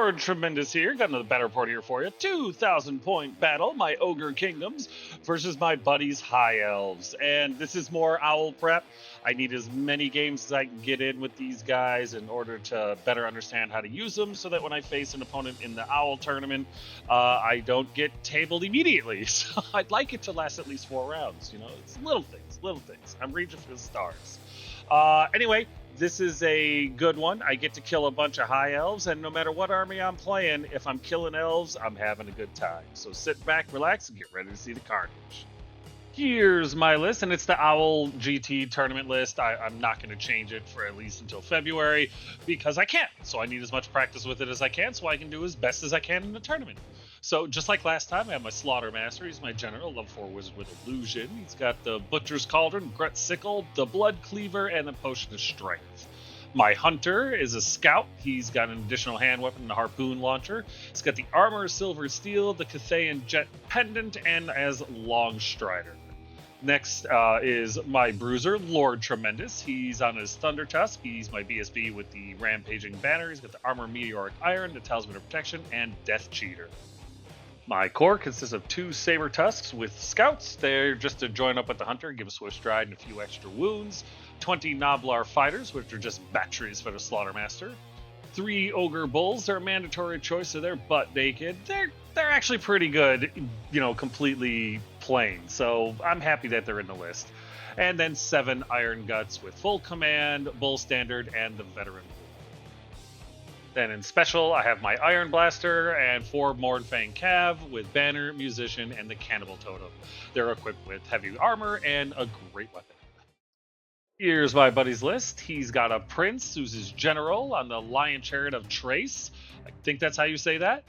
Lord Tremendous here, got another battle report here for you. 2,000 point battle, my Ogre Kingdoms versus my buddies High Elves. And this is more owl prep. I need as many games as I can get in with these guys in order to better understand how to use them so that when I face an opponent in the owl tournament, I don't get tabled immediately. So I'd like it to last at least 4 rounds. You know, it's little things. I'm reaching for the stars. Anyway, this is a good one. I get to kill a bunch of high elves, and no matter what army I'm playing, if I'm killing elves, I'm having a good time. So sit back, relax, and get ready to see the carnage. Here's my list, and it's the Owl GT tournament list. I'm not going to change it for at least until February because I can't. So I need as much practice with it as I can so I can do as best as I can in the tournament. So just like last time, I have my Slaughter Master. He's my general, level 4 wizard with illusion. He's got the Butcher's Cauldron, Gret Sickle, the Blood Cleaver, and the Potion of Strength. My Hunter is a scout. He's got an additional hand weapon and a harpoon launcher. He's got the Armor Silver Steel, the Cathayan Jet Pendant, and as Long Strider. Next is my Bruiser, Lord Tremendous. He's on his Thunder Tusk. He's my BSB with the Rampaging Banner. He's got the Armor Meteoric Iron, the Talisman of Protection, and Death Cheater. My core consists of 2 Saber Tusks with Scouts. They're just to join up with the Hunter, give a swift stride and a few extra wounds. 20 Noblar Fighters, which are just batteries for the Slaughter Master. 3 Ogre Bulls. They're a mandatory choice, so they're butt naked. They're actually pretty good, you know, completely plain. So I'm happy that they're in the list. And then 7 Iron Guts with full command, Bull Standard, and the Veteran. Then in special, I have my Iron Blaster and 4 Mournfang Cav with Banner, Musician, and the Cannibal Totem. They're equipped with heavy armor and a great weapon. Here's my buddy's list. He's got a Prince, who's his general on the Lion Chariot of Trace. I think that's how you say that.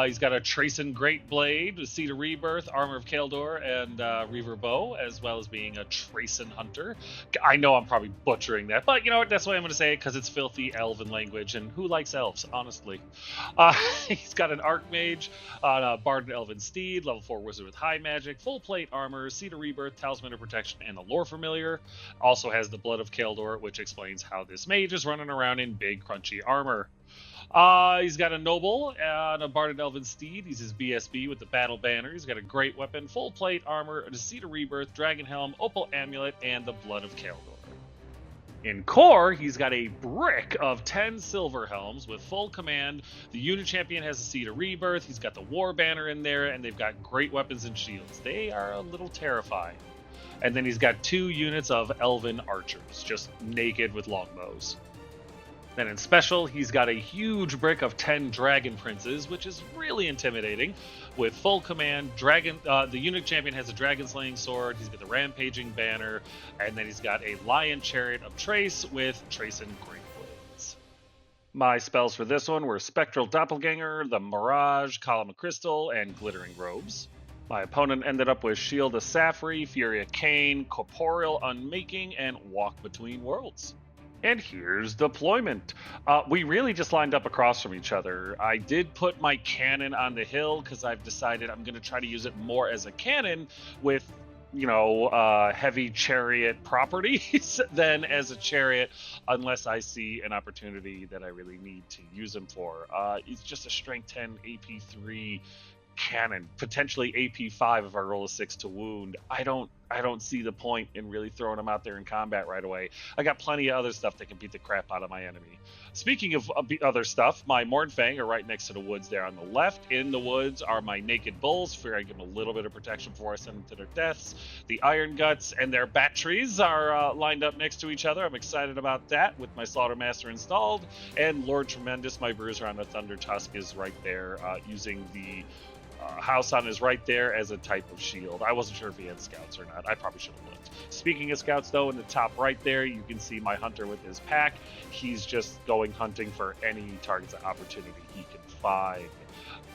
He's got a Tracen Great Blade, a Seed of Rebirth, Armor of Kaeldor, and Reaver Bow, as well as being a Tracen Hunter. I know I'm probably butchering that, but you know what? That's why I'm going to say it, because it's filthy elven language, and who likes elves, honestly? He's got an Archmage on a Bard and Elven Steed, level 4 Wizard with High Magic, Full Plate Armor, Seed of Rebirth, Talisman of Protection, and a Lore Familiar. Also has the Blood of Kaeldor, which explains how this mage is running around in big, crunchy armor. He's got a Noble on a Bard and Elven Steed. He's his BSB with the Battle Banner. He's got a great weapon, full plate armor, a Seed of Rebirth, Dragon Helm, Opal Amulet, and the Blood of Kaeldor. In core, he's got a brick of 10 Silver Helms with full command. The unit champion has a Seed of Rebirth. He's got the War Banner in there, and they've got great weapons and shields. They are a little terrifying. And then he's got 2 units of Elven Archers, just naked with longbows. Then in special, he's got a huge brick of 10 Dragon Princes, which is really intimidating. With full command, the unit champion has a Dragon Slaying Sword, he's got the Rampaging Banner, and then he's got a Lion Chariot of Trace with Tracen Great Blades. My spells for this one were Spectral Doppelganger, the Mirage, Column of Crystal, and Glittering Robes. My opponent ended up with Shield of Sapphire, Fury of Cain, Corporeal Unmaking, and Walk Between Worlds. And here's deployment. We really just lined up across from each other. I did put my cannon on the hill because I've decided I'm going to try to use it more as a cannon with, you know, heavy chariot properties than as a chariot, unless I see an opportunity that I really need to use him for. It's just a strength 10 AP 3 cannon, potentially AP 5 if I roll a 6 to wound. I don't see the point in really throwing him out there in combat right away. I got plenty of other stuff that can beat the crap out of my enemy. Speaking of other stuff, my Mournfang are right next to the woods there on the left. In the woods are my Naked Bulls. Fear I give them a little bit of protection before I send them to their deaths. The Iron Guts and their batteries are lined up next to each other. I'm excited about that with my Slaughter Master installed. And Lord Tremendous, my Bruiser on the Thunder Tusk, is right there using the house on his right there as a type of shield. I wasn't sure if he had scouts or not. I probably should have looked. Speaking of scouts, though, in the top right there, you can see my Hunter with his pack. He's just going hunting for any targets of opportunity he can find.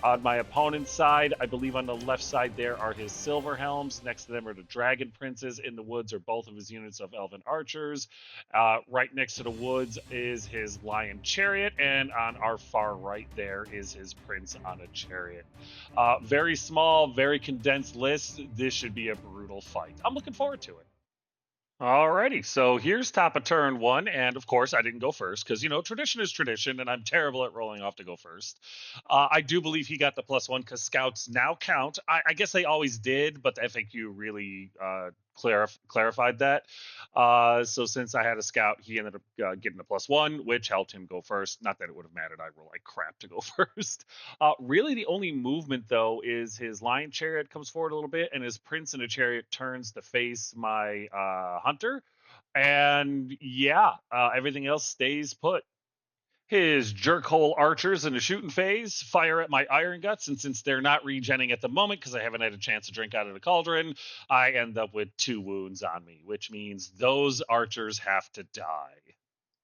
On my opponent's side, I believe on the left side there are his Silver Helms. Next to them are the Dragon Princes. In the woods are both of his units of Elven Archers. Right next to the woods is his Lion Chariot. And on our far right there is his Prince on a Chariot. Very small, very condensed list. This should be a brutal fight. I'm looking forward to it. Alrighty, so here's top of turn one, and of course I didn't go first because tradition is tradition, and I'm terrible at rolling off to go first. I do believe he got the +1 because scouts now count. I guess they always did, but the FAQ really clarified that. So since I had a scout, he ended up getting a +1, which helped him go first. Not that it would have mattered. I roll like crap to go first. Really, the only movement though is his lion chariot comes forward a little bit, and his prince in a chariot turns to face my hunter. And yeah, everything else stays put. His jerkhole archers in the shooting phase fire at my iron guts, and since they're not regenning at the moment because I haven't had a chance to drink out of the cauldron, I end up with 2 wounds on me, which means those archers have to die.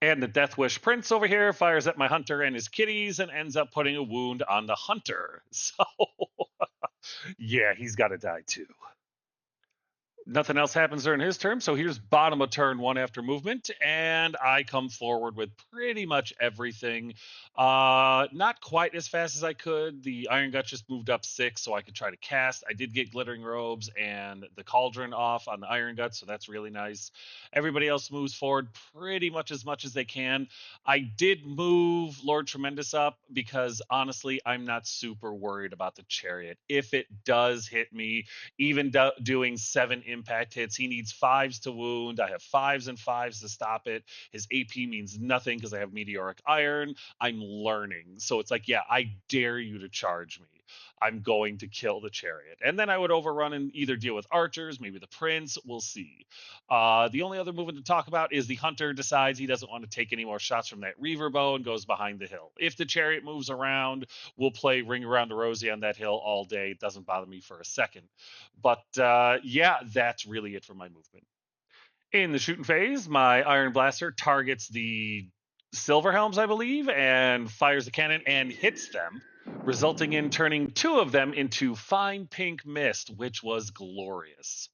And the Death Wish Prince over here fires at my hunter and his kitties and ends up putting a wound on the hunter. So, yeah, he's got to die too. Nothing else happens during his turn, so here's bottom of turn one after movement, and I come forward with pretty much everything. Not quite as fast as I could. The Iron Gut just moved up 6, so I could try to cast. I did get Glittering Robes and the Cauldron off on the Iron Gut, so that's really nice. Everybody else moves forward pretty much as they can. I did move Lord Tremendous up because honestly, I'm not super worried about the Chariot. If it does hit me, even doing 7 impact hits, he needs 5s to wound. I have 5s and 5s to stop it. His AP means nothing because I have Meteoric Iron. I'm learning. So it's like, yeah, I dare you to charge me. I'm going to kill the chariot. And then I would overrun and either deal with archers, maybe the prince. We'll see. The only other movement to talk about is the hunter decides he doesn't want to take any more shots from that reaver bow and goes behind the hill. If the chariot moves around, we'll play Ring Around the Rosie on that hill all day. It doesn't bother me for a second. But yeah, that's really it for my movement. In the shooting phase, my Iron Blaster targets the Silver Helms, I believe, and fires the cannon and hits them, resulting in turning 2 of them into fine pink mist, which was glorious.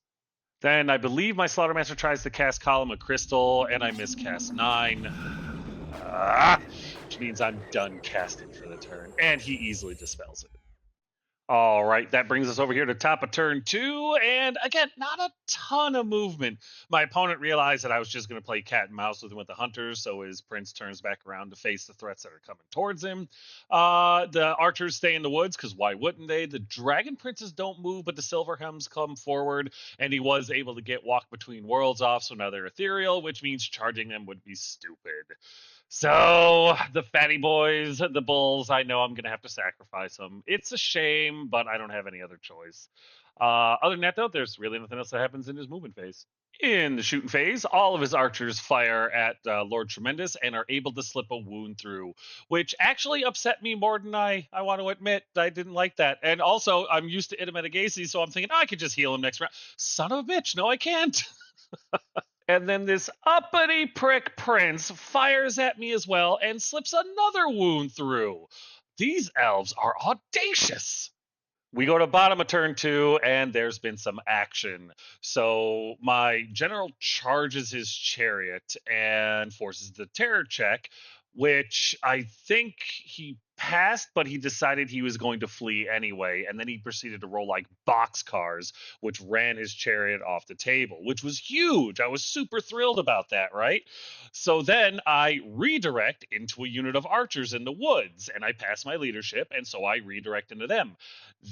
Then I believe my Slaughtermaster tries to cast Column of Crystal, and I miscast 9. Which means I'm done casting for the turn, and he easily dispels it. All right, that brings us over here to top of turn 2, and again, not a ton of movement. My opponent realized that I was just going to play cat and mouse with him with the hunters, so his prince turns back around to face the threats that are coming towards him. The archers stay in the woods, because why wouldn't they? The dragon princes don't move, but the silver hems come forward, and he was able to get Walk Between Worlds off, so now they're ethereal, which means charging them would be stupid. So the fatty boys, the bulls, I know I'm gonna have to sacrifice them. It's a shame, but I don't have any other choice. Other than that, though, there's really nothing else that happens in his movement phase. In the shooting phase, all of his archers fire at Lord Tremendous and are able to slip a wound through, which actually upset me more than I want to admit. I didn't like that. And also, I'm used to Itamedagasi, so I'm thinking, I could just heal him next round. Son of a bitch, no, I can't. And then this uppity prick prince fires at me as well and slips another wound through. These elves are audacious. We go to bottom of turn 2, and there's been some action. So my general charges his chariot and forces the terror check, which I think he passed, but he decided he was going to flee anyway. And then he proceeded to roll like boxcars, which ran his chariot off the table, which was huge. I was super thrilled about that, right? So then I redirect into a unit of archers in the woods, and I pass my leadership, and so I redirect into them.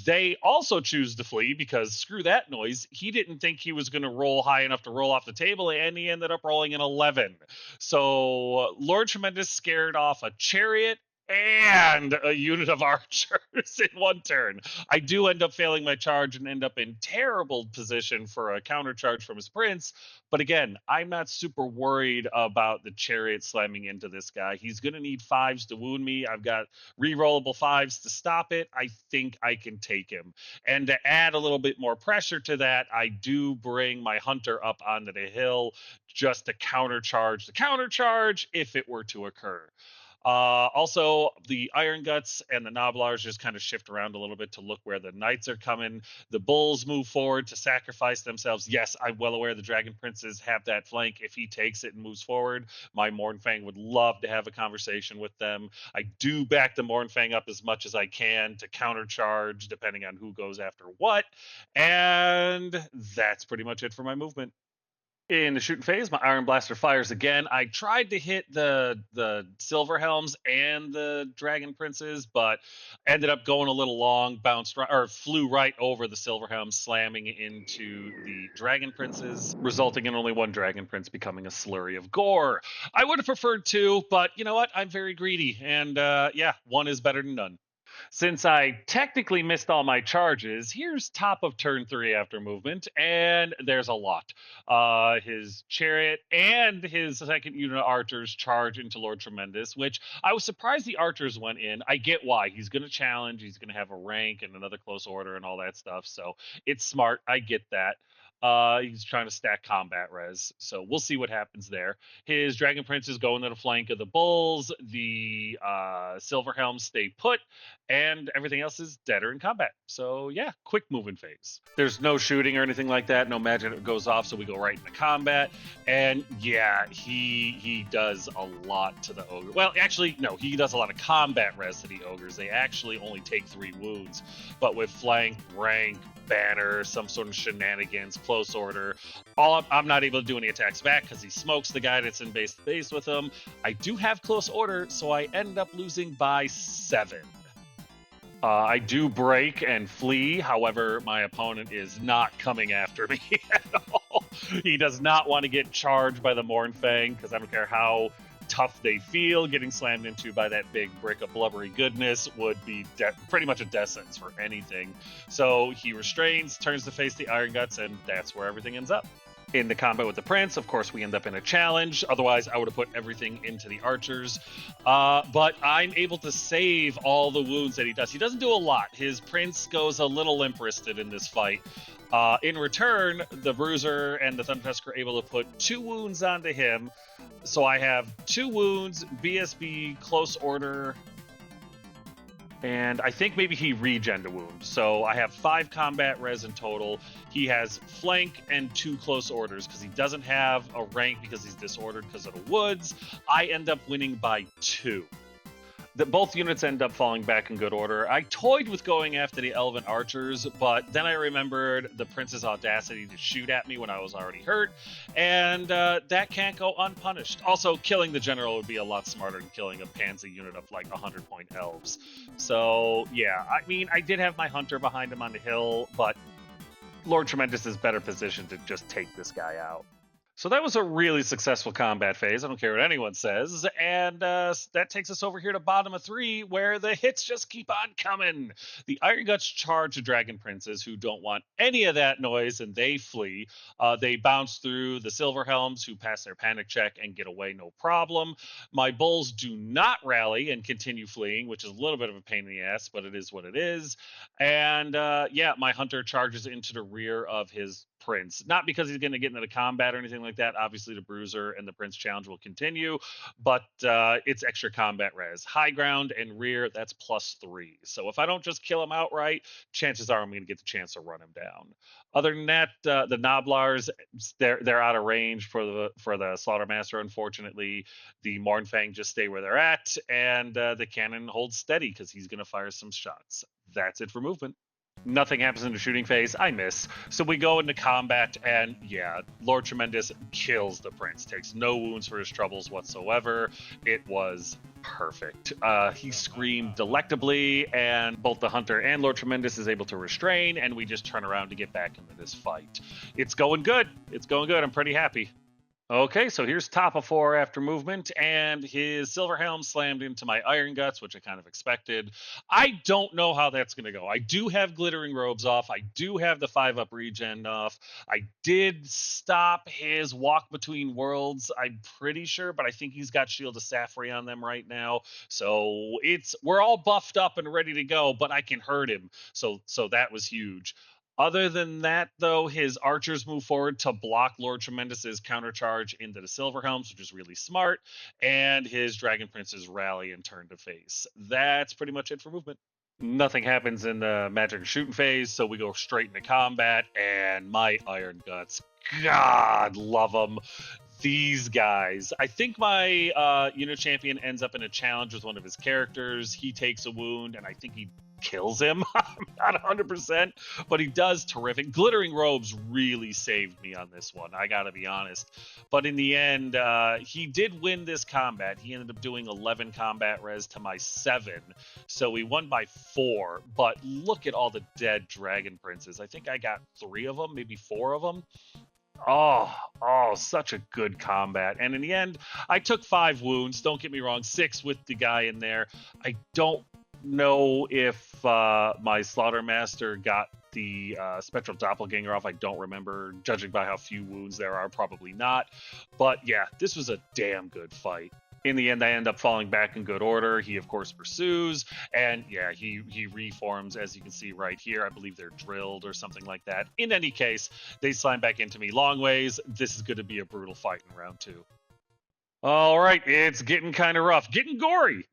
They also choose to flee because screw that noise. He didn't think he was going to roll high enough to roll off the table, and he ended up rolling an 11. So Lord Tremendous scared off a chariot and a unit of archers in one turn. I do end up failing my charge and end up in terrible position for a counter charge from his prince. But again, I'm not super worried about the chariot slamming into this guy. He's going to need 5s to wound me. I've got rerollable 5s to stop it. I think I can take him. And to add a little bit more pressure to that, I do bring my hunter up onto the hill just to countercharge the countercharge if it were to occur. Also, the Iron Guts and the Noblars just kind of shift around a little bit to look where the knights are coming. The bulls move forward to sacrifice themselves. Yes, I'm well aware the Dragon Princes have that flank. If he takes it and moves forward, my Mornfang would love to have a conversation with them. I do back the Mornfang up as much as I can to countercharge, depending on who goes after what. And that's pretty much it for my movement. In the shooting phase, my Iron Blaster fires again. I tried to hit the Silver Helms and the Dragon Princes, but ended up going a little long, bounced right, or flew right over the Silver Helms, slamming into the Dragon Princes, resulting in only one Dragon Prince becoming a slurry of gore. I would have preferred two, but you know what? I'm very greedy, and yeah, one is better than none. Since I technically missed all my charges, here's top of turn 3 after movement, and there's a lot. His chariot and his second unit of archers charge into Lord Tremendous, which I was surprised the archers went in. I get why. He's going to challenge, he's going to have a rank and another close order and all that stuff, so it's smart. I get that. He's trying to stack combat res, so we'll see what happens there. His Dragon Princes go into the flank of the Bulls. The Silver Helms stay put, and everything else is deader in combat. So yeah, quick moving phase. There's no shooting or anything like that. No magic that goes off, so we go right into combat. And yeah, he does a lot to the ogre. Well, actually, no, he does a lot of combat res to the ogres. They actually only take 3 wounds, but with flank, rank, banner, some sort of shenanigans, close order, I'm not able to do any attacks back because he smokes the guy that's in base to base with him. I do have close order, so I end up losing by 7. I do break and flee. However, my opponent is not coming after me at all. He does not want to get charged by the Mournfang because I don't care how tough they feel. Getting slammed into by that big brick of blubbery goodness would be pretty much a death sentence for anything. So he restrains, turns to face the Iron Guts, and that's where everything ends up. In the combat with the Prince, of course, we end up in a challenge. Otherwise, I would have put everything into the archers. But I'm able to save all the wounds that he does. He doesn't do a lot. His Prince goes a little limp-wristed in this fight. In return, the Bruiser and the Thundertusk are able to put 2 wounds onto him. So I have 2 wounds, BSB, close order, and I think maybe he regened a wound. So I have 5 combat res in total. He has flank and 2 close orders because he doesn't have a rank because he's disordered because of the woods. I end up winning by 2. Both units end up falling back in good order. I toyed with going after the Elven Archers, but then I remembered the Prince's audacity to shoot at me when I was already hurt, and that can't go unpunished. Also, killing the General would be a lot smarter than killing a Pansy unit of like 100-point Elves. So, yeah, I mean, I did have my Hunter behind him on the hill, but Lord Tremendous is better positioned to just take this guy out. So that was a really successful combat phase. I don't care what anyone says. And that takes us over here to bottom of 3, where the hits just keep on coming. The Iron Guts charge the Dragon Princes, who don't want any of that noise, and they flee. They bounce through the Silver Helms, who pass their panic check and get away no problem. My Bulls do not rally and continue fleeing, which is a little bit of a pain in the ass, but it is what it is. And yeah, my Hunter charges into the rear of his Prince, not because he's going to get into the combat or anything like that. Obviously, the Bruiser and the Prince challenge will continue, but it's extra combat res. High ground and rear, that's +3. So if I don't just kill him outright, chances are I'm going to get the chance to run him down. Other than that, the Noblars, they're out of range for the Slaughtermaster. Unfortunately, the Mournfang just stay where they're at, and the cannon holds steady because he's going to fire some shots. That's it for movement. Nothing happens in the shooting phase. I miss. So we go into combat, and yeah, Lord Tremendous kills the Prince. Takes no wounds for his troubles whatsoever. It was perfect. He screamed delectably, and both the Hunter and Lord Tremendous is able to restrain, and we just turn around to get back into this fight. It's going good. It's going good. I'm pretty happy. Okay, so here's top of 4 after movement, and his Silver Helm slammed into my Iron Guts, which I kind of expected. I don't know how that's going to go. I do have Glittering Robes off. I do have the 5-up regen off. I did stop his Walk Between Worlds, I'm pretty sure, but I think he's got Shield of Safri on them right now. So we're all buffed up and ready to go, but I can hurt him. So that was huge. Other than that, though, his archers move forward to block Lord Tremendous's countercharge into the Silver Helms, which is really smart, and his Dragon Princes rally and turn to face. That's pretty much it for movement. Nothing happens in the magic shooting phase, so we go straight into combat, and my Iron Guts, God love them. These guys. I think my unit champion ends up in a challenge with one of his characters. He takes a wound, and I think he kills him. I'm not 100%, but he does terrific. Glittering Robes really saved me on this one, I gotta be honest. But in the end, he did win this combat. He ended up doing 11 combat res to my 7, so he won by 4. But look at all the dead Dragon Princes. I think I got 3 of them, maybe 4 of them. Oh, such a good combat. And in the end, I took 5 wounds. Don't get me wrong, 6 with the guy in there. I don't know if my Slaughtermaster got the Spectral Doppelganger off. I don't remember. Judging by how few wounds there are, probably not. But yeah, this was a damn good fight. In the end, I end up falling back in good order. He, of course, pursues, and yeah, he reforms, as you can see right here. I believe they're drilled or something like that. In any case, they slam back into me long ways. This is going to be a brutal fight in round 2. All right, it's getting kind of rough. Getting gory,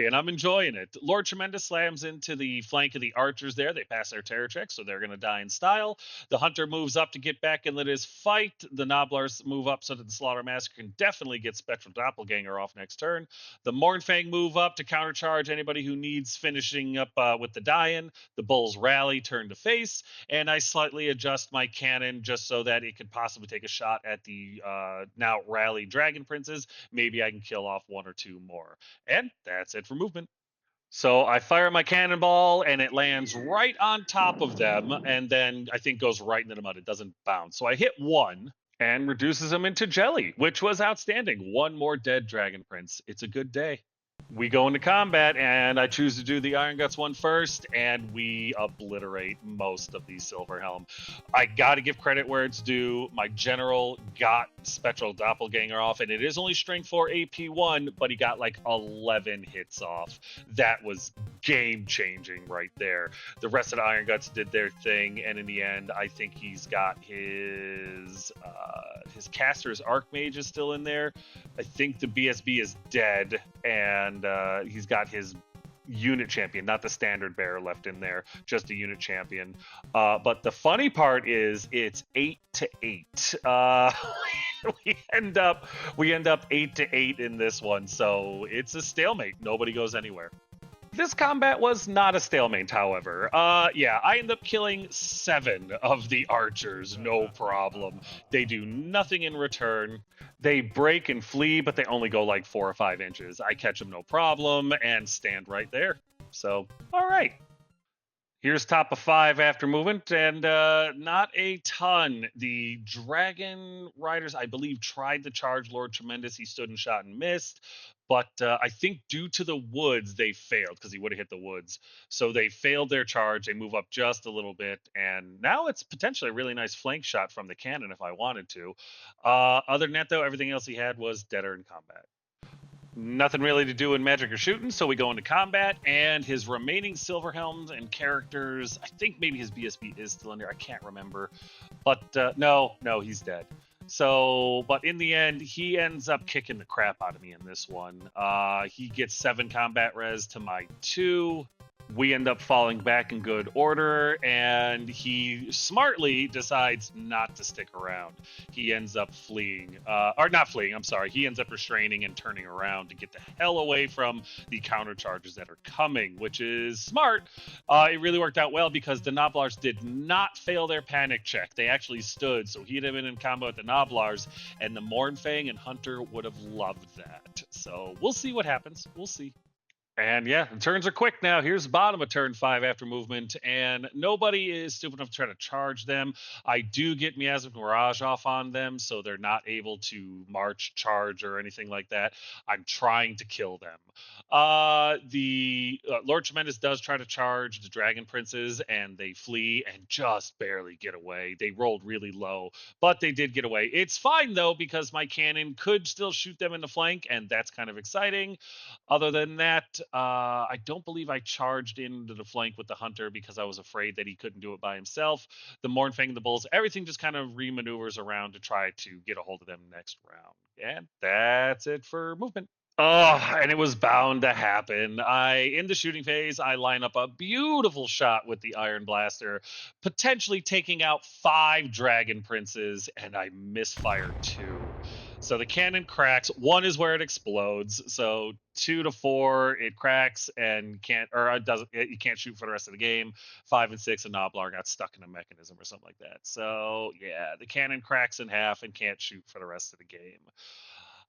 and I'm enjoying it. Lord Tremendous slams into the flank of the archers there. They pass their terror check, so they're going to die in style. The hunter moves up to get back into this fight. The Noblars move up so that the Slaughter Master can definitely get Spectral Doppelganger off next turn. The Mournfang move up to countercharge anybody who needs finishing up with the die-in. The Bulls rally, turn to face, and I slightly adjust my cannon just so that it could possibly take a shot at the now rally Dragon Princes. Maybe I can kill off 1 or 2 more. And that's it for movement. So I fire my cannonball, and it lands right on top of them, and then I think goes right into the mud. It doesn't bounce. So I hit 1 and reduces them into jelly, which was outstanding. 1 more dead Dragon Prince. It's a good day. We go into combat, and I choose to do the Iron Guts one first, and we obliterate most of the Silver Helm. I got to give credit where it's due. My general got Spectral Doppelganger off, and it is only strength 4 AP 1, but he got like 11 hits off. That was game-changing right there. The rest of the Iron Guts did their thing, and in the end, I think he's got his caster's Archmage is still in there. I think the BSB is dead, and he's got his unit champion, not the standard bearer, left in there, just a unit champion. But the funny part is it's 8-8. We end up 8-8 in this one, so it's a stalemate. Nobody goes anywhere. This combat was not a stalemate, however. Yeah, I end up killing 7 of the archers, no problem. They do nothing in return. They break and flee, but they only go like 4 or 5 inches. I catch them no problem and stand right there. So, all right. Here's top of 5 after movement, and not a ton. The Dragon Riders, I believe, tried to charge Lord Tremendous. He stood and shot and missed. But I think due to the woods, they failed, because he would have hit the woods. So they failed their charge. They move up just a little bit. And now it's potentially a really nice flank shot from the cannon if I wanted to. Other than that, though, everything else he had was deader in combat. Nothing really to do in magic or shooting, so we go into combat, and his remaining Silver Helms and characters, I think maybe his BSB is still in there, I can't remember. But no, he's dead. So, but in the end, he ends up kicking the crap out of me in this one. He gets 7 combat res to my 2. We end up falling back in good order, and he smartly decides not to stick around. He ends up fleeing, or not fleeing, I'm sorry. He ends up restraining and turning around to get the hell away from the counter charges that are coming, which is smart. It really worked out well because the Noblars did not fail their panic check. They actually stood, so he'd have been in combo with the Noblars, and the Mournfang and Hunter would have loved that. So we'll see what happens. We'll see. And yeah, the turns are quick now. Here's the bottom of turn 5 after movement, and nobody is stupid enough to try to charge them. I do get Miasmic Mirage off on them, so they're not able to march, charge, or anything like that. I'm trying to kill them. The Lord Tremendous does try to charge the Dragon Princes, and they flee and just barely get away. They rolled really low, but they did get away. It's fine, though, because my cannon could still shoot them in the flank, and that's kind of exciting. Other than that, I don't believe I charged into the flank with the Hunter because I was afraid that he couldn't do it by himself. The Mournfang and the Bulls, everything just kind of remaneuvers around to try to get a hold of them next round. And that's it for movement. Oh, and it was bound to happen. In the shooting phase, I line up a beautiful shot with the Iron Blaster, potentially taking out 5 Dragon Princes, and I misfire 2. So the cannon cracks. 1 is where it explodes. So 2 to 4, it cracks and can't, or it doesn't. You can't shoot for the rest of the game. 5 and 6, a Noblar got stuck in a mechanism or something like that. So yeah, the cannon cracks in half and can't shoot for the rest of the game.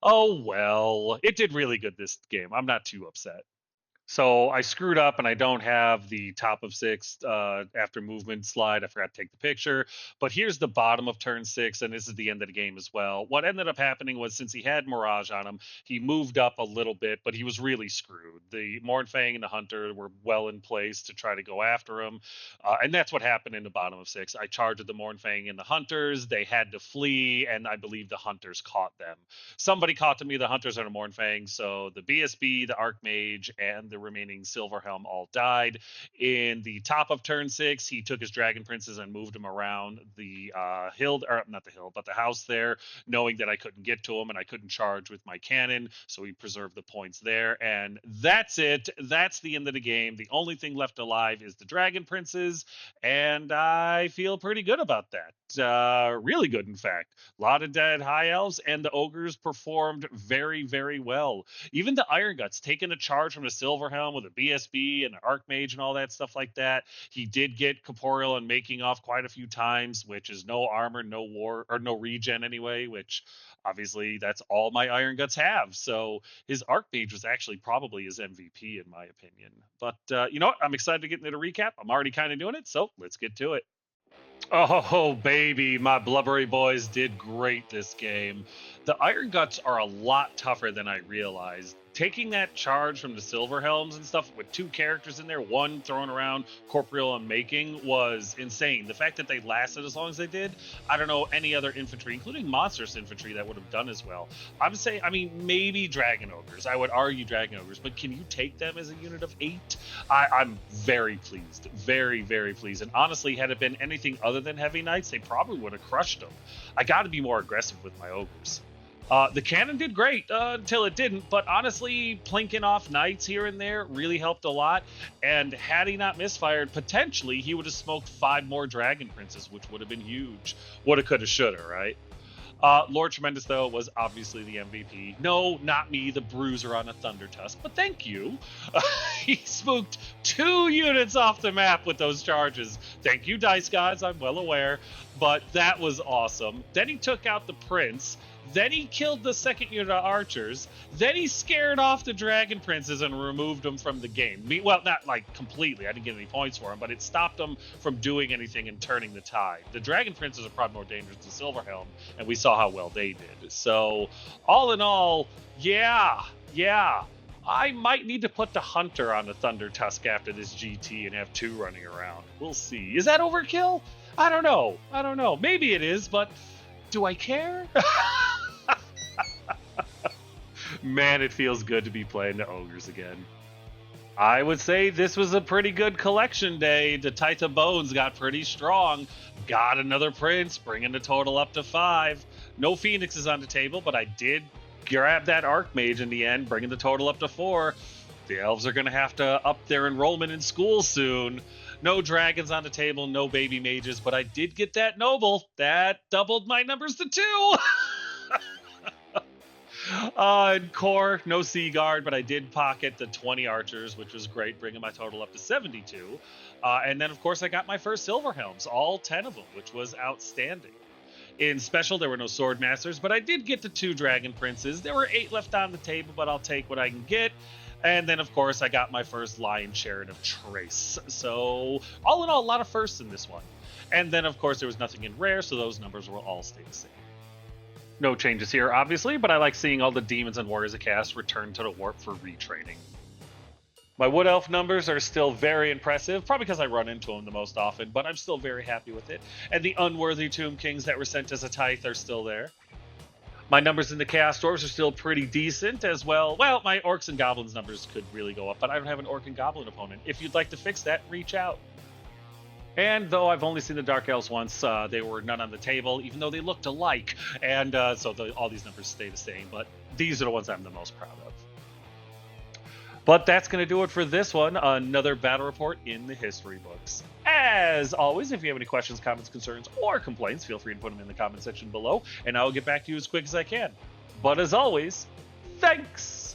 Oh well, it did really good this game. I'm not too upset. So I screwed up and I don't have the top of 6 after movement slide. I forgot to take the picture. But here's the bottom of turn 6, and this is the end of the game as well. What ended up happening was, since he had Mirage on him, he moved up a little bit, but he was really screwed. The Mornfang and the Hunter were well in place to try to go after him. And that's what happened in the bottom of 6. I charged the Mornfang and the Hunters. They had to flee, and I believe the Hunters caught them. Somebody caught me the Hunters and the Mornfang, so the BSB, the Archmage, and the remaining Silverhelm all died. In the top of turn 6, he took his Dragon Princes and moved them around the hill, or not the hill, but the house there, knowing that I couldn't get to him and I couldn't charge with my cannon, so he preserved the points there. And that's it. That's the end of the game. The only thing left alive is the Dragon Princes, and I feel pretty good about that. Really good, in fact. A lot of dead High Elves, and the Ogres performed very, very well. Even the Iron Guts, taking a charge from the Silverhelm with a BSB and an Archmage and all that stuff like that. He did get corporeal and making off quite a few times, which is no armor, no war, or no regen anyway, which obviously that's all my Iron Guts have. So his Archmage was actually probably his MVP in my opinion. But you know what? I'm excited to get into the recap. I'm already kind of doing it, so let's get to it. Oh, baby, my blubbery boys did great this game. The Iron Guts are a lot tougher than I realized. Taking that charge from the Silverhelms and stuff with 2 characters in there, 1 throwing around corporeal and making, was insane. The fact that they lasted as long as they did, I don't know any other infantry, including monstrous infantry, that would have done as well. I'm saying, I mean, maybe Dragon Ogres. I would argue Dragon Ogres, but can you take them as a unit of 8? I'm very pleased. Very, very pleased. And honestly, had it been anything other than Heavy Knights, they probably would have crushed them. I got to be more aggressive with my Ogres. The cannon did great until it didn't, but honestly, plinking off knights here and there really helped a lot. And had he not misfired, potentially he would have smoked 5 more Dragon Princes, which would have been huge. Woulda, coulda, shoulda, right? Lord Tremendous, though, was obviously the MVP. No, not me, the bruiser on a Thunder Tusk, but thank you. He spooked 2 units off the map with those charges. Thank you, Dice Gods, I'm well aware, but that was awesome. Then he took out the Prince. Then he killed the second unit of archers. Then he scared off the Dragon Princes and removed them from the game. Well, not like completely. I didn't get any points for him, but it stopped them from doing anything and turning the tide. The Dragon Princes are probably more dangerous than Silverhelm, and we saw how well they did. So, all in all, yeah. I might need to put the Hunter on the Thunder Tusk after this GT and have 2 running around. We'll see. Is that overkill? I don't know. Maybe it is, but do I care? Man, it feels good to be playing the Ogres again. I would say this was a pretty good collection day. The Titan Bones got pretty strong. Got another Prince, bringing the total up to 5. No Phoenixes on the table, but I did grab that Archmage in the end, bringing the total up to 4. The Elves are going to have to up their enrollment in school soon. No dragons on the table, no baby mages, but I did get that noble. That doubled my numbers to 2. In core, no Sea Guard, but I did pocket the 20 archers, which was great, bringing my total up to 72. And then, of course, I got my first Silverhelms, all 10 of them, which was outstanding. In special, there were no Sword Masters, but I did get the 2 Dragon Princes. There were 8 left on the table, but I'll take what I can get. And then, of course, I got my first Lion Chariot of Trace. So, all in all, a lot of firsts in this one. And then, of course, there was nothing in rare, so those numbers will all stay the same. No changes here, obviously, but I like seeing all the demons and warriors of chaos return to the warp for retraining. My Wood Elf numbers are still very impressive, probably because I run into them the most often, but I'm still very happy with it. And the unworthy Tomb Kings that were sent as a tithe are still there. My numbers in the Chaos Dwarves are still pretty decent as well. Well, my Orcs and Goblins numbers could really go up, but I don't have an Orc and Goblin opponent. If you'd like to fix that, reach out. And though I've only seen the Dark Elves once, they were none on the table, even though they looked alike. And so all these numbers stay the same, but these are the ones I'm the most proud of. But that's going to do it for this one. Another battle report in the history books. As always, if you have any questions, comments, concerns, or complaints, feel free to put them in the comment section below, and I will get back to you as quick as I can. But as always, thanks!